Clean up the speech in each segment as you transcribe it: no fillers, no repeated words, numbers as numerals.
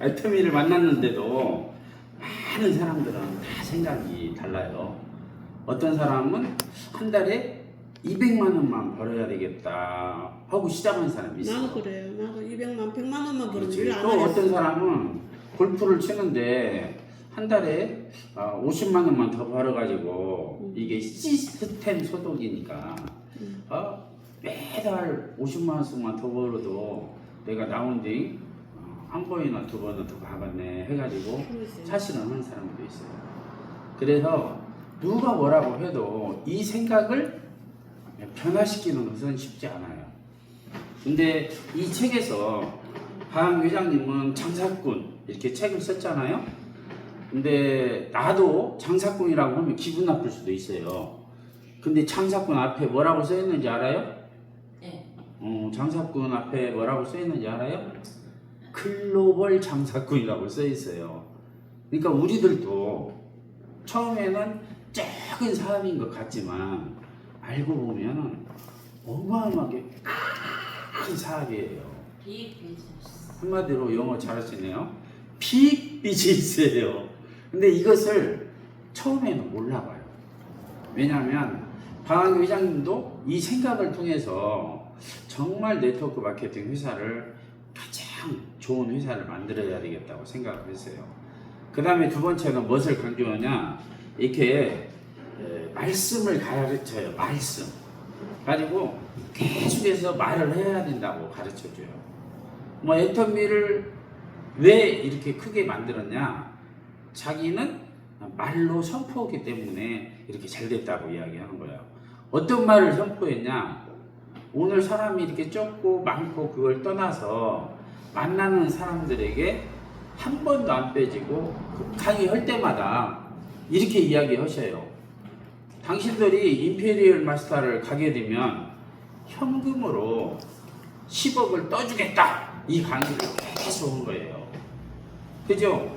애터미를 만났는데도 많은 사람들은 다 생각이 달라요. 어떤 사람은 한 달에 200만 원만 벌어야 되겠다 하고 시작하는 사람이 있어요. 나도 그래요. 나도 200만, 100만 원만 벌면 그렇지. 일 안 또 하겠어. 어떤 사람은 골프를 치는데 한 달에 50만 원만 더 벌어가지고 이게 시스템 소득이니까 매달 50만 원씩만 더 벌어도 내가 나온 뒤 한 번이나 두 번은 더 가겠네 해가지고 그러지. 사실은 하는 사람도 있어요. 그래서 누가 뭐라고 해도 이 생각을 변화시키는 것은 쉽지 않아요. 근데 이 책에서 방 회장님은 장사꾼 이렇게 책을 썼잖아요. 근데 나도 장사꾼이라고 하면 기분 나쁠 수도 있어요. 근데 장사꾼 앞에 뭐라고 써 있는지 알아요? 네. 장사꾼 앞에 뭐라고 써 있는지 알아요? 글로벌 장사꾼이라고 써 있어요. 그러니까 우리들도 처음에는 작은 사업인 것 같지만 알고 보면 어마어마하게 큰 사업이에요. 빅 비즈니스. 한마디로 영어 잘하시네요. 빅 비즈니스예요. 근데 이것을 처음에는 몰라봐요. 왜냐하면 방학 회장님도 이 생각을 통해서 정말 네트워크 마케팅 회사를 가장 좋은 회사를 만들어야 되겠다고 생각을 했어요. 그 다음에 두 번째는 무엇을 강조하냐, 이렇게 말씀을 가르쳐요. 말씀 가지고 계속해서 말을 해야 된다고 가르쳐줘요. 뭐 애터미를 왜 이렇게 크게 만들었냐, 자기는 말로 선포하기 때문에 이렇게 잘 됐다고 이야기하는 거예요. 어떤 말을 선포했냐, 오늘 사람이 이렇게 적고 많고 그걸 떠나서 만나는 사람들에게 한 번도 안 빼지고 강의할 때마다 이렇게 이야기하셔요. 당신들이 임페리얼 마스터를 가게 되면 현금으로 10억을 떠주겠다, 이 강의를 계속 한 거예요. 그죠?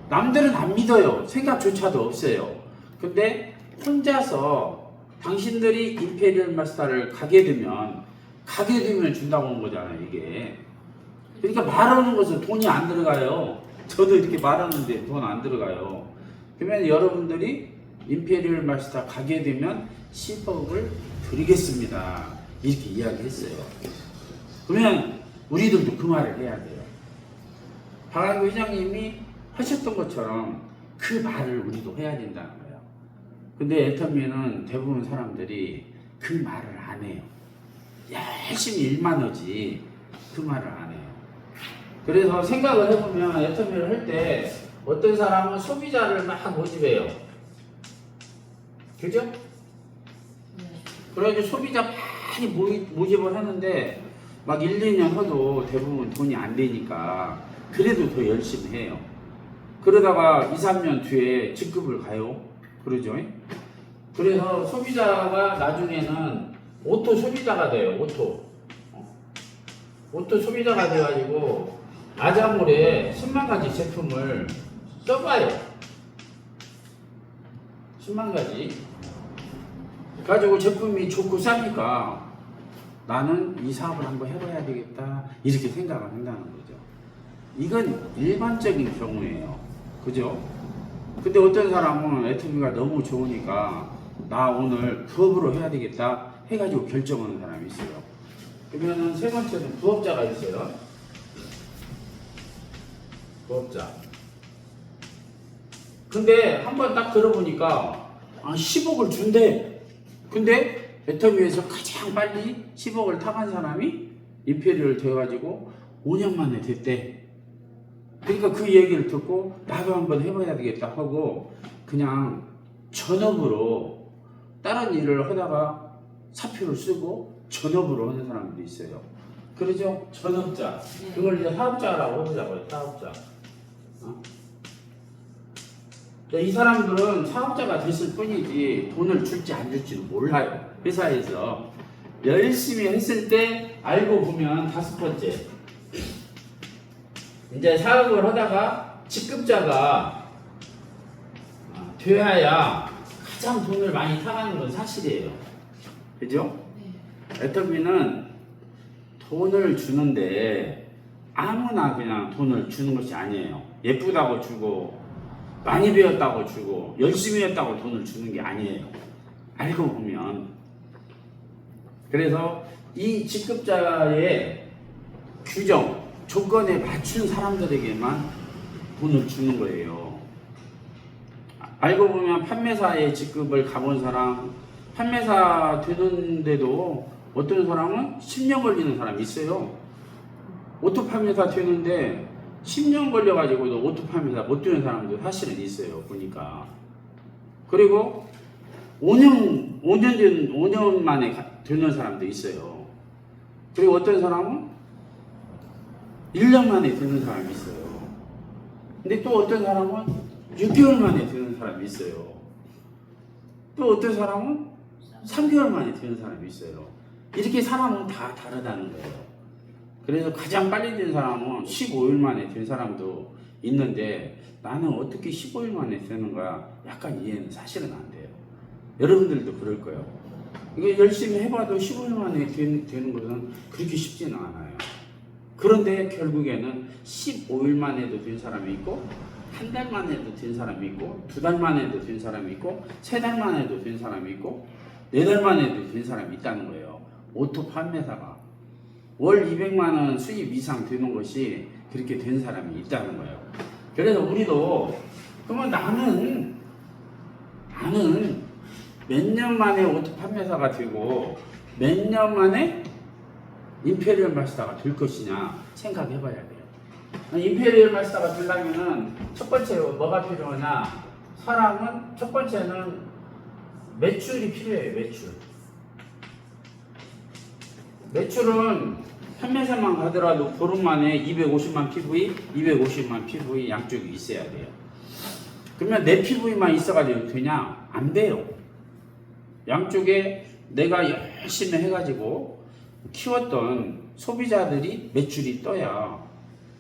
남들은 안 믿어요. 생각조차도 없어요. 근데 혼자서 당신들이 임페리얼 마스터를 가게 되면 준다고 하는 거잖아요, 이게. 그러니까 말하는 것은 돈이 안 들어가요. 저도 이렇게 말하는데 돈 안 들어가요. 그러면 여러분들이 임페리얼 마스터 가게 되면 10억을 드리겠습니다, 이렇게 이야기했어요. 그러면 우리들도 그 말을 해야 돼요. 박한규 회장님이 하셨던 것처럼 그 말을 우리도 해야 된다는 거예요. 근데 애터미는 대부분 사람들이 그 말을 안 해요. 열심히 일만 하지 그 말을 안 해요. 그래서 생각을 해보면 애터미를 할 때 어떤 사람은 소비자를 막 모집해요. 그죠? 네. 그래가지고 소비자 많이 모집을 하는데 막 1, 2년 해도 대부분 돈이 안 되니까 그래도 더 열심히 해요. 그러다가 2, 3년 뒤에 직급을 가요. 그러죠? 그래서 소비자가 나중에는 오토 소비자가 돼요. 오토 소비자가 돼가지고 아자몰에 10만 가지 제품을 써봐요. 10만 가지. 가지고 제품이 좋고 싸니까 나는 이 사업을 한번 해봐야 되겠다, 이렇게 생각을 한다는 거죠. 이건 일반적인 경우예요. 그죠? 근데 어떤 사람은 애터미가 너무 좋으니까 나 오늘 부업으로 해야 되겠다 해가지고 결정하는 사람이 있어요. 그러면은 세 번째는 부업자가 있어요. 부업자. 근데 한번 딱 들어보니까 10억을 준대. 근데 애터미에서 가장 빨리 10억을 타간 사람이 임페리얼 돼가지고 5년 만에 됐대. 그러니까 그 얘기를 듣고 나도 한번 해봐야 되겠다 하고 그냥 전업으로 다른 일을 하다가 사표를 쓰고 전업으로 하는 사람들도 있어요. 그러죠? 전업자. 그걸 이제 사업자라고 하자고요. 사업자. 이 사람들은 사업자가 됐을 뿐이지 돈을 줄지 안 줄지는 몰라요. 회사에서 열심히 했을 때 알고 보면 다섯 번째, 이제 사업을 하다가 직급자가 돼야 가장 돈을 많이 타가는 건 사실이에요. 그죠? 네. 애터미는 돈을 주는데 아무나 그냥 돈을 주는 것이 아니에요. 예쁘다고 주고 많이 배웠다고 주고 열심히 했다고 돈을 주는 게 아니에요. 알고 보면. 그래서 이 직급자의 규정, 조건에 맞춘 사람들에게만 돈을 주는 거예요. 알고 보면 판매사의 직급을 가본 사람, 판매사 되는데도 어떤 사람은 10년 걸리는 사람이 있어요. 오토 판매사 되는데 10년 걸려가지고도 오토 판매사 못 되는 사람도 사실은 있어요. 보니까. 그리고 5년 만에 되는 사람도 있어요. 그리고 어떤 사람은 1년 만에 되는 사람이 있어요. 근데 또 어떤 사람은 6개월 만에 되는 사람이 있어요. 또 어떤 사람은 3개월 만에 되는 사람이 있어요. 이렇게 사람은 다 다르다는 거예요. 그래서 가장 빨리 된 사람은 15일 만에 된 사람도 있는데 나는 어떻게 15일 만에 되는 거야? 약간 이해는 사실은 안 돼요. 여러분들도 그럴 거예요. 이거 열심히 해봐도 15일 만에 되는 것은 그렇게 쉽지는 않아요. 그런데 결국에는 15일 만에도 된 사람이 있고 한 달 만에도 된 사람이 있고 2달 만에도 된 사람이 있고 3달 만에도 된 사람이 있고 4달 만에도 된 사람이 있다는 거예요. 오토 판매사가 월 200만 원 수입 이상 되는 것이 그렇게 된 사람이 있다는 거예요. 그래서 우리도 그러면 나는 몇 년 만에 오토 판매사가 되고 몇 년 만에 임페리얼 마스터가 될 것이냐 생각해 봐야 돼요. 임페리얼 마스터가 되려면은 첫 번째 뭐가 필요하냐? 사람은 첫 번째는 매출이 필요해요. 매출은 판매사만 가더라도 보름 만에 250만 PV, 250만 PV 양쪽이 있어야 돼요. 그러면 내 PV만 있어가지고 되냐? 안 돼요. 양쪽에 내가 열심히 해가지고 키웠던 소비자들이 매출이 떠야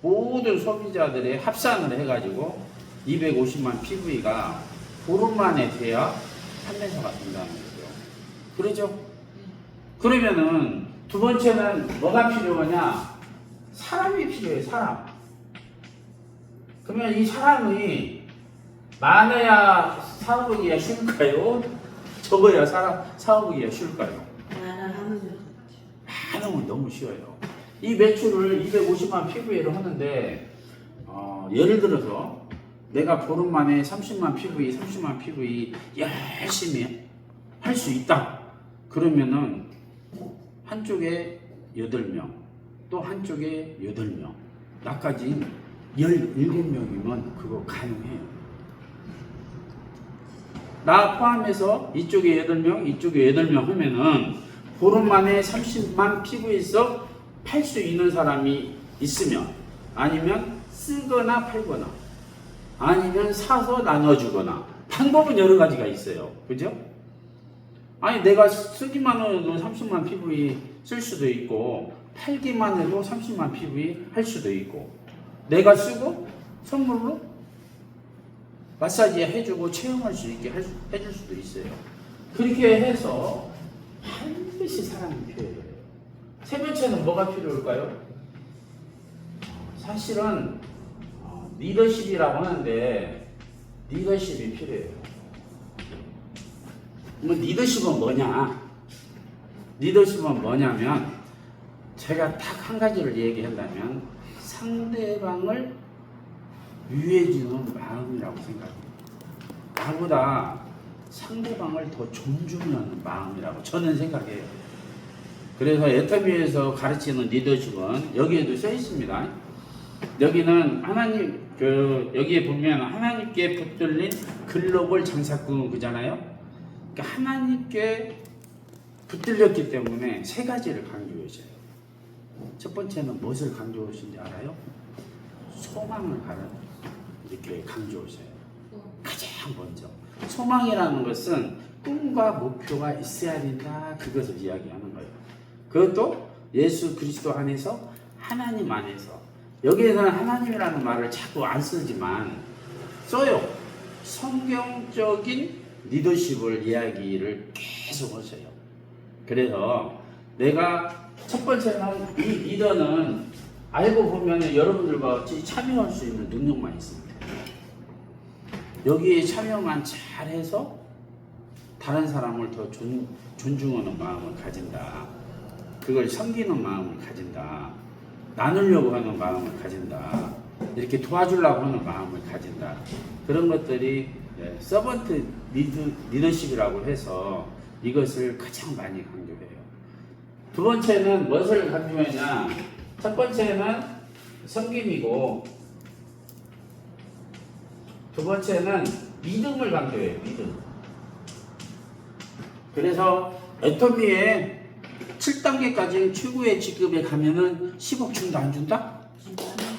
모든 소비자들의 합산을 해가지고 250만 PV가 보름 만에 돼야 판매사가 된다는 거죠. 그러죠? 그러면은 두 번째는 뭐가 필요하냐? 사람이 필요해, 사람. 그러면 이 사람이 많아야 사업하기가 쉬울까요? 적어야 사업하기가 쉬울까요? 많으면 너무 쉬워요. 이 매출을 250만 PV를 하는데 예를 들어서 내가 보름 만에 30만 PV 열심히 할 수 있다. 그러면은 한쪽에 8명, 또 한쪽에 8명, 나까지 17명이면 그거 가능해요. 나 포함해서 이쪽에 8명, 이쪽에 8명 하면은 보름 만에 30만 PV에서 팔 수 있는 사람이 있으면 아니면 쓰거나 팔거나 아니면 사서 나눠주거나 방법은 여러 가지가 있어요. 그죠? 아니 내가 쓰기만 해도 30만 PV 쓸 수도 있고 팔기만 해도 30만 PV 할 수도 있고 내가 쓰고 선물로 마사지 해주고 체험할 수 있게 해줄 수도 있어요. 그렇게 해서 반드시 사람이 필요해요. 세 번째는 뭐가 필요할까요? 사실은 리더십이라고 하는데 리더십이 필요해요. 그럼 리더십은 뭐냐? 리더십은 뭐냐면 제가 딱 한 가지를 얘기한다면 상대방을 위해주는 마음이라고 생각합니다. 나보다 상대방을 더 존중하는 마음이라고 저는 생각해요. 그래서 애터미에서 가르치는 리더십은 여기에도 써 있습니다. 여기는 하나님 여기에 보면 하나님께 붙들린 글로벌 장사꾼 그잖아요. 그러니까 하나님께 붙들렸기 때문에 세 가지를 강조하셔요. 첫 번째는 무엇을 강조하신지 알아요? 소망을 이렇게 강조하셔요. 가장 먼저 소망이라는 것은 꿈과 목표가 있어야 된다. 그것을 이야기하는 거예요. 그것도 예수 그리스도 안에서 하나님 안에서 여기에서는 하나님이라는 말을 자꾸 안 쓰지만 써요. 성경적인 리더십을 이야기를 계속 하셔요. 그래서 내가 첫 번째는 이 리더는 알고 보면 여러분들과 같이 참여할 수 있는 능력만 있습니다. 여기에 참여만 잘해서 다른 사람을 더 존중하는 마음을 가진다. 그걸 섬기는 마음을 가진다. 나누려고 하는 마음을 가진다. 이렇게 도와주려고 하는 마음을 가진다. 그런 것들이 서번트 리더십이라고 해서 이것을 가장 많이 강조해요. 두 번째는 무엇을 강조하냐? 첫 번째는 섬김이고, 두 번째는 믿음을 강조해요. 믿음. 그래서 애터미의 7단계까지 최고의 직급에 가면은 10억 준다 안 준다?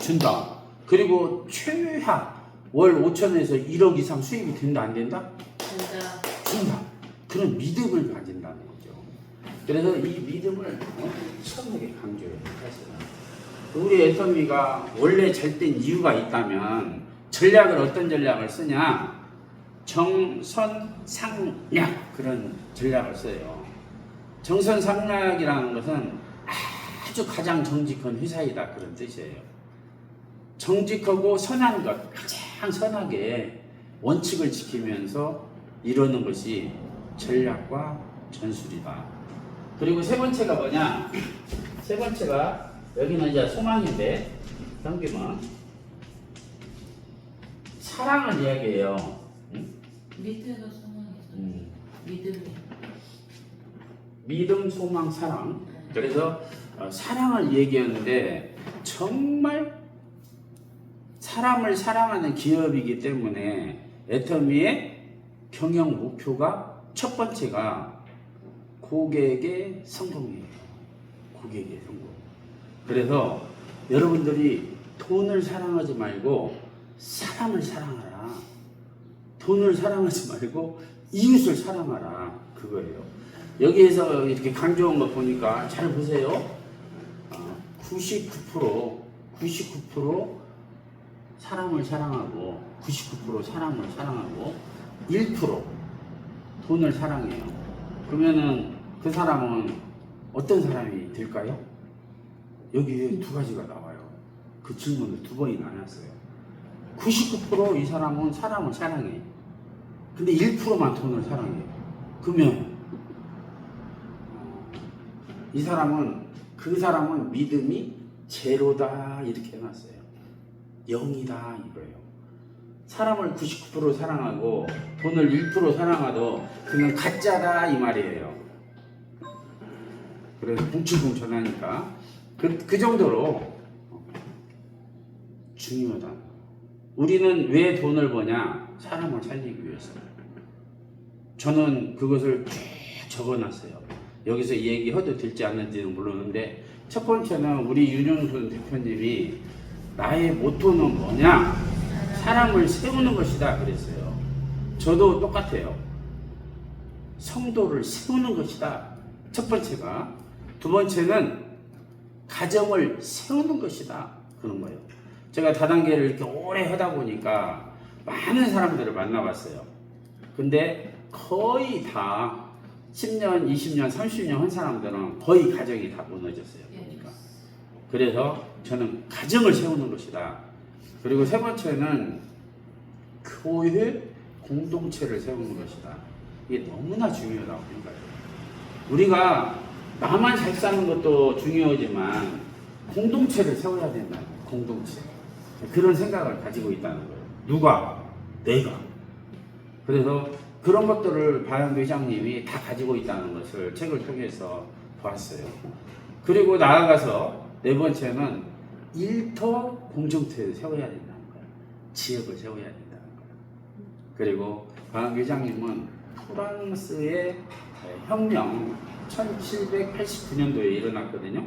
준다. 그리고 최하 월 5천에서 1억 이상 수입이 된다 안 된다? 된다. 준다. 그런 믿음을 가진다는 거죠. 그래서 이 믿음을 엄청나게 강조해요. 사실은. 우리 애터미가 원래 잘 된 이유가 있다면 전략을 어떤 전략을 쓰냐? 정선상략 그런 전략을 써요. 정선상략이라는 것은 아주 가장 정직한 회사이다 그런 뜻이에요. 정직하고 선한 것, 가장 선하게 원칙을 지키면서 이루는 것이 전략과 전술이다. 그리고 세 번째가 뭐냐? 세 번째가 여기는 이제 소망인데 성김은 사랑을 이야기해요. 밑에가 소망이죠. 믿음이. 믿음, 소망, 사랑. 그래서 사랑을 얘기하는데 정말 사람을 사랑하는 기업이기 때문에 애터미의 경영 목표가 첫 번째가 고객의 성공이에요. 고객의 성공. 그래서 여러분들이 돈을 사랑하지 말고 사람을 사랑하라. 돈을 사랑하지 말고 이웃을 사랑하라. 그거예요. 여기에서 이렇게 강조한 거 보니까 잘 보세요. 99% 사람을 사랑하고 99% 사람을 사랑하고 1% 돈을 사랑해요. 그러면은 그 사람은 어떤 사람이 될까요? 여기에 두 가지가 나와요. 그 질문을 두 번이나 해놨어요. 99% 이 사람은 사람을 사랑해. 근데 1%만 돈을 사랑해. 그러면 이 사람은 그 사람은 믿음이 제로다 이렇게 해놨어요. 0이다 이거예요. 사람을 99% 사랑하고 돈을 1% 사랑하도 그냥 가짜다 이 말이에요. 그래서 뭉치뭉쳐나니까 그 정도로 중요하다. 우리는 왜 돈을 버냐? 사람을 살리기 위해서. 저는 그것을 쭉 적어놨어요. 여기서 얘기해도 될지 안 될지는 모르는데 첫 번째는 우리 윤영순 대표님이 나의 모토는 뭐냐? 사람을 세우는 것이다 그랬어요. 저도 똑같아요. 성도를 세우는 것이다. 첫 번째가. 두 번째는 가정을 세우는 것이다. 그런 거예요. 제가 다단계를 이렇게 오래 하다 보니까 많은 사람들을 만나봤어요. 근데 거의 다 10년, 20년, 30년 한 사람들은 거의 가정이 다 무너졌어요. 그러니까. 그래서 저는 가정을 세우는 것이다. 그리고 세 번째는 교회 공동체를 세우는 것이다. 이게 너무나 중요하다고 생각해요. 우리가 나만 잘 사는 것도 중요하지만 공동체를 세워야 된다는 거예요. 공동체. 그런 생각을 가지고 있다는 거예요. 누가? 내가. 그래서 그런 것들을 바양 회장님이 다 가지고 있다는 것을 책을 통해서 봤어요. 그리고 나아가서 네 번째는 일터 공동체를 세워야 된다는 거예요. 지역을 세워야 된다는 거예요. 그리고 바양 회장님은 프랑스의 혁명 1789년도에 일어났거든요.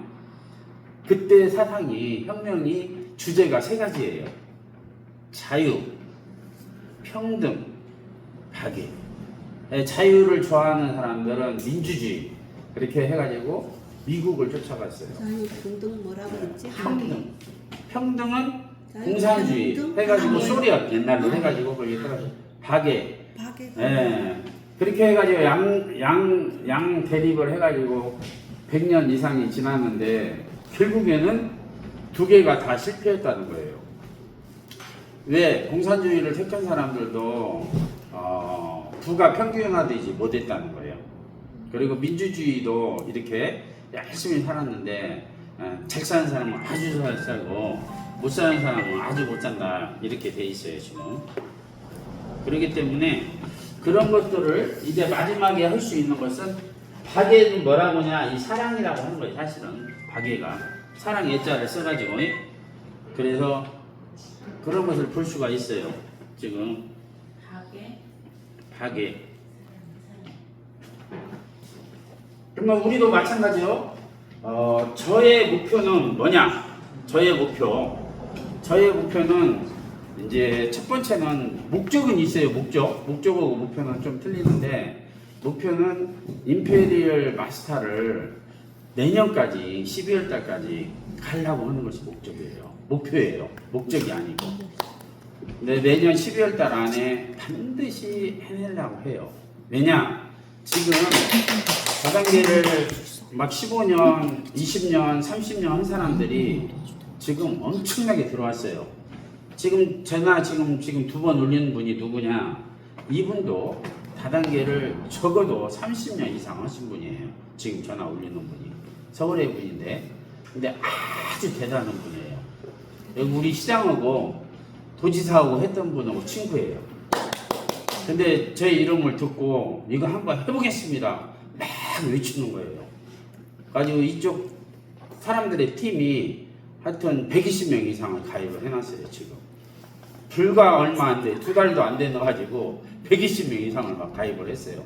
그때 사상이 혁명이 주제가 세 가지예요. 자유, 평등, 박애. 자유를 좋아하는 사람들은 민주주의 그렇게 해가지고 미국을 쫓아갔어요. 자유, 평등 뭐라고 했지? 평등. 평등은 자유, 공산주의 평등, 해가지고 박애. 소련 옛날로 해가지고 거기 들어가서 박애. 박애. 예. 그렇게 해가지고 양 대립을 해가지고 100년 이상이 지났는데 결국에는 두 개가 다 실패했다는 거예요. 왜? 공산주의를 택한 사람들도 부가 평균화되지 못했다는 거예요. 그리고 민주주의도 이렇게 열심히 살았는데 잘 사는 사람은 아주 잘 살고 못 사는 사람은 아주 못 산다 이렇게 돼 있어요 지금. 그렇기 때문에 그런 것들을 이제 마지막에 할 수 있는 것은 박애는 뭐라고 하냐, 이 사랑이라고 하는 거예요. 사실은 박애가 사랑 예자를 써가지고 그래서 그런 것을 볼 수가 있어요 지금. 박애. 그러면 우리도 마찬가지요. 저의 목표는 뭐냐? 저의 목표는 이제 첫 번째는 목적은 있어요. 목적하고 목표는 좀 틀리는데, 목표는 임페리얼 마스터를 내년까지 12월 달까지 가려고 하는 것이 목표예요. 목적이 아니고. 근데 내년 12월 달 안에 반드시 해내려고 해요. 왜냐? 지금 다단계를 막 15년, 20년, 30년 한 사람들이 지금 엄청나게 들어왔어요. 지금 두 번 올리는 분이 누구냐? 이분도 다단계를 적어도 30년 이상 하신 분이에요. 지금 전화 올리는 분이 서울의 분인데, 근데 아주 대단한 분이에요. 여기 우리 시장하고 도지사하고 했던 분하고 친구예요. 근데 제 이름을 듣고 이거 한번 해보겠습니다 막 외치는 거예요. 가지고 이쪽 사람들의 팀이 하여튼 120명 이상을 가입을 해놨어요 지금. 불과 얼마 안 돼, 2달도 안 돼가지고 120명 이상을 막 가입을 했어요.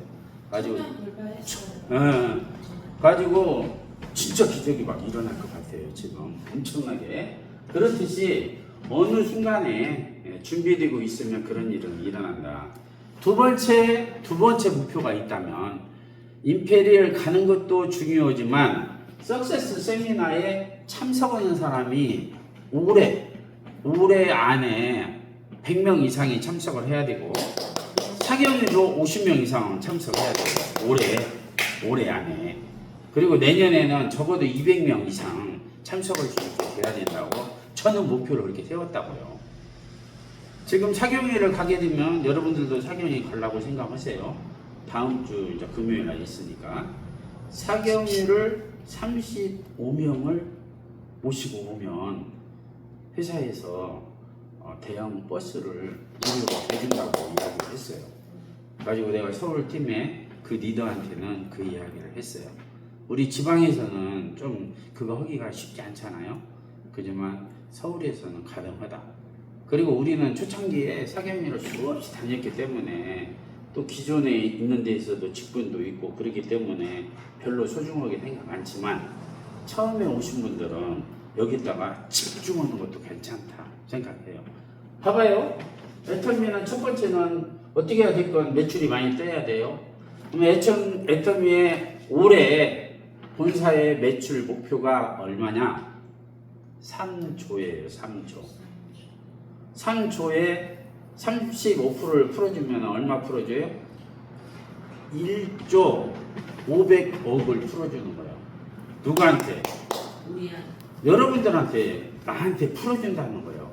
가지고 진짜 기적이 막 일어날 것 같아요 지금. 엄청나게. 그렇듯이 어느 순간에 준비되고 있으면 그런 일은 일어난다. 두 번째 목표가 있다면, 임페리얼 가는 것도 중요하지만 석세스 세미나에 참석하는 사람이 올해 안에 100명 이상이 참석을 해야 되고, 사경위도 50명 이상 참석해야 돼요. 올해 안에. 그리고 내년에는 적어도 200명 이상 참석할 수 있게 돼야 된다고 저는 목표를 그렇게 세웠다고요. 지금 사경위를 가게 되면 여러분들도 사경위 가려고 생각하세요. 다음 주 이제 금요일 날 있으니까 사경위를 35명을 모시고 오면 회사에서 대형 버스를 무료로 해준다고 이야기를 했어요. 가지고 내가 서울 팀에 그 리더한테는 그 이야기를 했어요. 우리 지방에서는 좀 그거 하기가 쉽지 않잖아요. 그지만 서울에서는 가능하다. 그리고 우리는 초창기에 사경위를 수없이 다녔기 때문에, 또 기존에 있는 데에서도 직분도 있고 그렇기 때문에 별로 소중하게 생각 않지만, 처음에 오신 분들은 여기다가 집중하는 것도 괜찮다 생각해요. 봐봐요. 애터미는 첫 번째는 어떻게 해야 될 건 매출이 많이 떠야 돼요. 그럼 애터미의 올해 본사의 매출 목표가 얼마냐? 3조예요. 3조에 35%를 풀어주면 얼마 풀어줘요? 1조 500억을 풀어주는 거예요. 누구한테? 여러분들한테, 나한테 풀어준다는 거예요.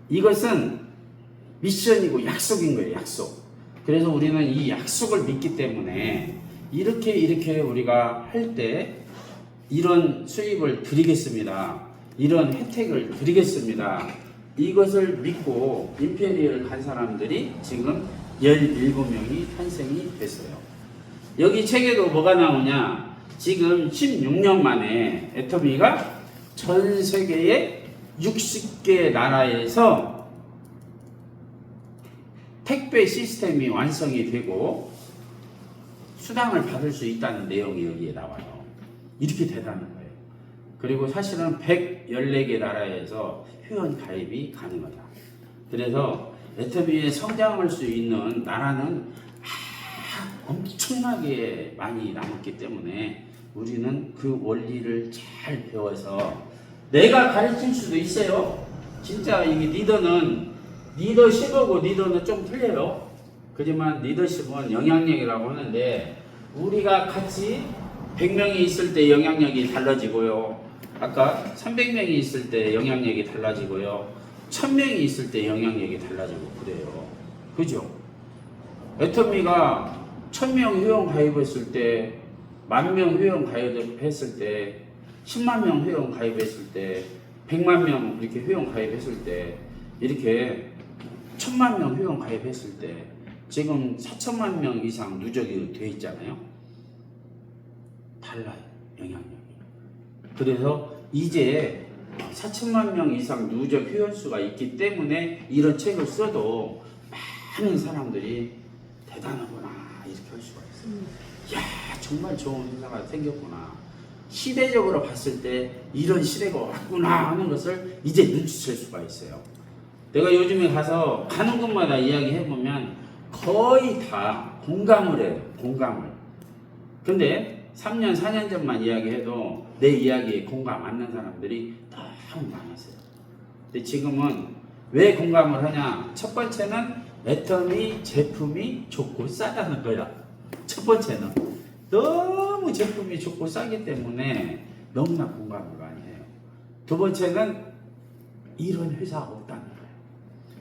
이것은 미션이고 약속인 거예요. 약속. 그래서 우리는 이 약속을 믿기 때문에 이렇게 우리가 할 때 이런 수입을 드리겠습니다. 이런 혜택을 드리겠습니다. 이것을 믿고 임페리얼 간 사람들이 지금 17명이 탄생이 됐어요. 여기 책에도 뭐가 나오냐? 지금 16년 만에 애터미가 전 세계의 60개 나라에서 택배 시스템이 완성이 되고 수당을 받을 수 있다는 내용이 여기에 나와요. 이렇게 대단한 거예요. 그리고 사실은 114개 나라에서 회원 가입이 가능하다. 그래서 애터미에 성장할 수 있는 나라는 엄청나게 많이 남았기 때문에 우리는 그 원리를 잘 배워서, 내가 가르칠 수도 있어요. 진짜 이게 리더십하고 리더는 좀 틀려요. 그지만 리더십은 영향력이라고 하는데, 우리가 같이 100명이 있을 때 영향력이 달라지고요, 아까 300명이 있을 때 영향력이 달라지고요. 1000명이 있을 때 영향력이 달라지고 그래요. 그죠? 애터미가 1000명 회원 가입했을 때, 10,000명 회원 가입했을 때, 10만 명 회원 가입했을 때, 100만 명 이렇게 회원 가입했을 때, 이렇게 1000만 명 회원 가입했을 때, 지금 4천만 명 이상 누적이 돼 있잖아요. 달라요, 영향력이. 그래서 이제 4천만 명 이상 누적 회원수가 있기 때문에 이런 책을 써도 많은 사람들이 대단하구나 이렇게 할 수가 있어요. 야, 정말 좋은 회사가 생겼구나. 시대적으로 봤을 때 이런 시대가 왔구나 하는 것을 이제 눈치챌 수가 있어요. 내가 요즘에 가서 가는 곳마다 이야기해보면 거의 다 공감을 해요. 공감을. 근데 3년, 4년 전만 이야기해도 내 이야기에 공감 안 하는 사람들이 너무 많았어요. 근데 지금은 왜 공감을 하냐? 첫 번째는 애터미 제품이 좋고 싸다는 거야. 첫 번째는 너무 제품이 좋고 싸기 때문에 너무나 공감을 많이 해요. 두 번째는 이런 회사가 없다는 거예요.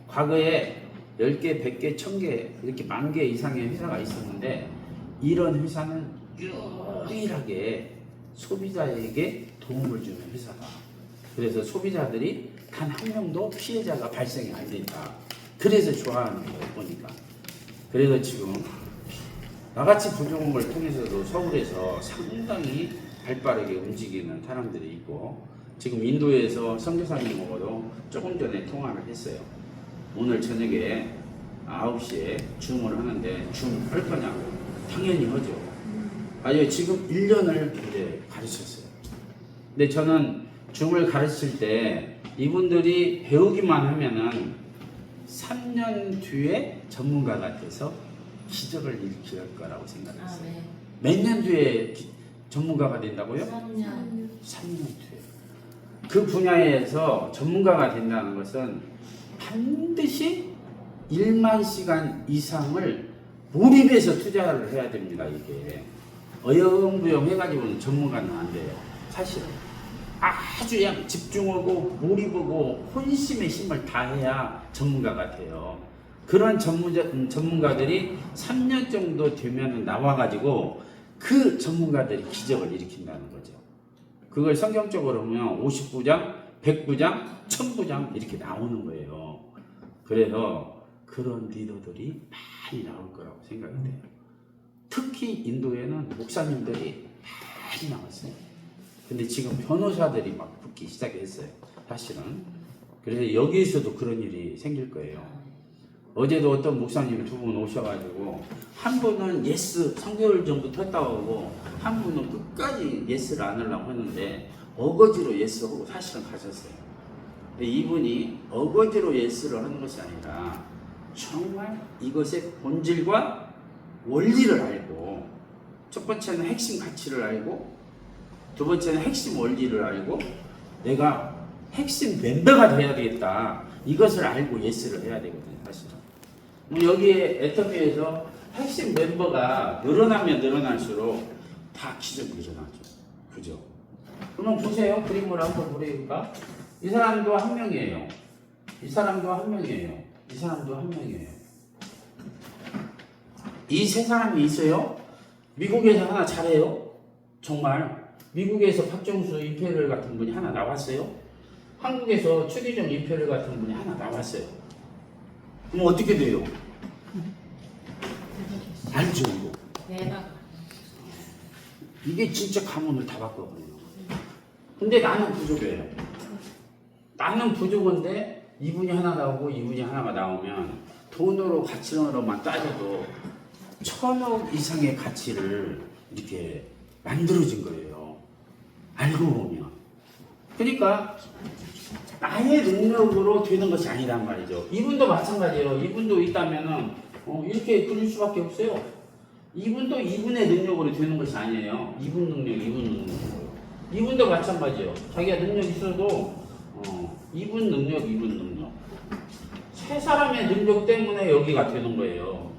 과거에 10개, 100개, 1000개 이렇게 10,000개 이상의 회사가 있었는데 이런 회사는 유일하게 소비자에게 도움을 주는 회사다. 그래서 소비자들이 단 한 명도 피해자가 발생이 안 된다. 그래서 좋아하는 거예요, 보니까. 그래서 지금 나같이 부족을 통해서도 서울에서 상당히 발빠르게 움직이는 사람들이 있고, 지금 인도에서 선교사님하고도 조금 전에 통화를 했어요. 오늘 저녁에 9시에 줌을 하는데 줌 할 거냐고. 당연히 하죠. 아니, 지금 1년을 이제 가르쳤어요. 근데 저는 줌을 가르칠 때 이분들이 배우기만 하면은 3년 뒤에 전문가가 돼서 기적을 일으킬 거라고 생각했어요. 네. 몇 년 뒤에 전문가가 된다고요? 3년. 3년 뒤에. 그 분야에서 전문가가 된다는 것은 반드시 1만 시간 이상을 몰입해서 투자를 해야 됩니다. 이게 어영부영 해가지고는 전문가는 안 돼요. 사실은 아주 그냥 집중하고 몰입하고 혼심의 힘을 다해야 전문가가 돼요. 그런 전문가들이 3년 정도 되면 나와가지고 그 전문가들이 기적을 일으킨다는 거죠. 그걸 성경적으로 보면 59장, 109장, 1000부장 이렇게 나오는 거예요. 그래서 그런 리더들이 많이 나올 거라고 생각이 돼요. 특히 인도에는 목사님들이 많이 나왔어요. 근데 지금 변호사들이 막 붙기 시작했어요. 사실은. 그래서 여기에서도 그런 일이 생길 거예요. 어제도 어떤 목사님이 2분 오셔가지고 한 분은 예스 3개월 전부터 했다고 하고 한 분은 끝까지 예스를 안 하려고 했는데 어거지로 예스하고 사실은 가셨어요. 근데 이분이 어거지로 예스를 하는 것이 아니라 정말 이것의 본질과 원리를 알고, 첫 번째는 핵심 가치를 알고, 두 번째는 핵심 원리를 알고, 내가 핵심 멤버가 돼야 되겠다. 이것을 알고 예스를 해야 되거든요, 사실은. 여기에 애터미에서 핵심 멤버가 늘어나면 늘어날수록 다 기적이 일어나죠. 그죠? 그러면 보세요. 그림을 한번 그려볼까? 이 사람도 한 명이에요. 이 사람도 한 명이에요. 이 사람도 한 명이에요. 이 세 사람이 있어요. 미국에서 하나 잘해요. 정말. 미국에서 박정수 임페리얼 같은 분이 하나 나왔어요. 한국에서 최기종 임페리얼 같은 분이 하나 나왔어요. 그럼 어떻게 돼요? 알죠, 이거. 대박. 이게 진짜 가문을 다 바꿔버려요. 근데 나는 부족해요. 나는 부족한데 이분이 하나 나오고 이분이 하나가 나오면 돈으로 가치로만 따져도 1,000억 이상의 가치를 이렇게 만들어진 거예요. 알고 보면. 그러니까 나의 능력으로 되는 것이 아니란 말이죠. 이분도 마찬가지예요. 이분도 있다면은 이렇게 그릴 수밖에 없어요. 이분도 이분의 능력으로 되는 것이 아니에요. 이분 능력으로. 이분도 마찬가지예요. 자기가 능력 있어도 이분 능력. 세 사람의 능력 때문에 여기가 되는 거예요.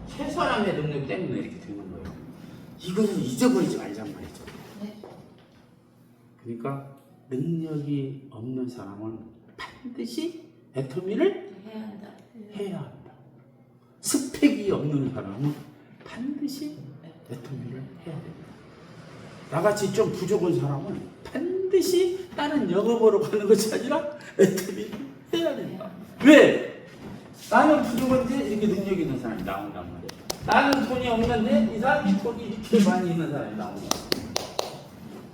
세 사람의 능력 때문에 이렇게 되는 거예요. 이것을 잊어버리지 말란 말이죠. 네. 그러니까 능력이 없는 사람은 반드시 애터미를 해야 한다. 해야 한다. 스펙이 없는 사람은 반드시 애터미를 해야 된다. 나같이 좀 부족한 사람은 반드시 다른 영업으로 가는 것이 아니라 애터미를 해야 된다. 왜? 나는 부족한데 이렇게 능력 있는 사람이 나온단 말이야. 나는 돈이 없는데 이 사람이 돈이 이렇게 많이 있는 사람이 나온다.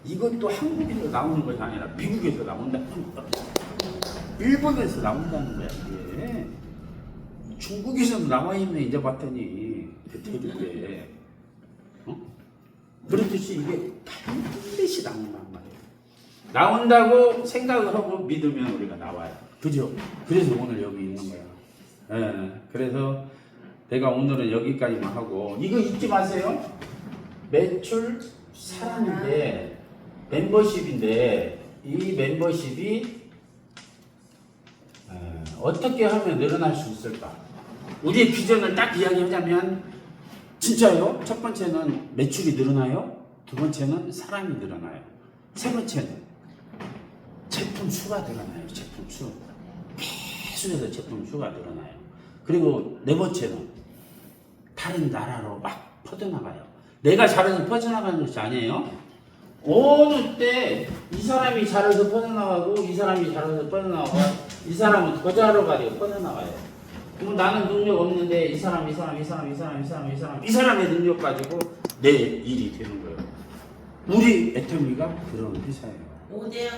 이것도 한국에서 나오는 것이 아니라 미국에서 나온다는 거야. 일본에서 나온다는 거야. 이게. 중국에서 나와 있네 이제 봤더니 대륙에. 그렇듯이 이게 반드시 나온단 말이에요. 나온다고 생각을 하고 믿으면 우리가 나와요. 그죠? 그래서 오늘 여기 있는 거야. 예, 그래서 내가 오늘은 여기까지만 하고 이거 잊지 마세요. 매출 사람인데 멤버십인데 이 멤버십이 어떻게 하면 늘어날 수 있을까? 우리의 비전을 딱 이야기하자면 진짜요. 첫 번째는 매출이 늘어나요. 두 번째는 사람이 늘어나요. 세 번째는 제품 수가 늘어나요. 제품 수. 계속해서 제품 수가 늘어나요. 그리고 네 번째는 다른 나라로 막 퍼져나가요. 내가 잘해서 퍼져나가는 것이 아니에요. 어느 때 이 사람이 잘해서 퍼져나가고 이 사람이 잘해서 퍼져나가고 이 사람은 더 잘해가지고 퍼져나가요. 그럼 나는 능력 없는데 이 사람의 능력 가지고 내 일이 되는 거예요. 우리 애터미가 그런 회사예요. 5대양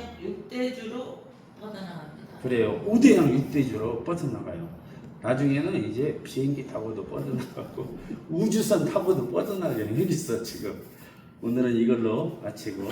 6대주로 뻗어나갑니다. 그래요. 5대양 6대주로 뻗어나가요. 나중에는 이제 비행기 타고도 뻗어나가고 우주선 타고도 뻗어나가게 생겼어 지금. 오늘은 이걸로 마치고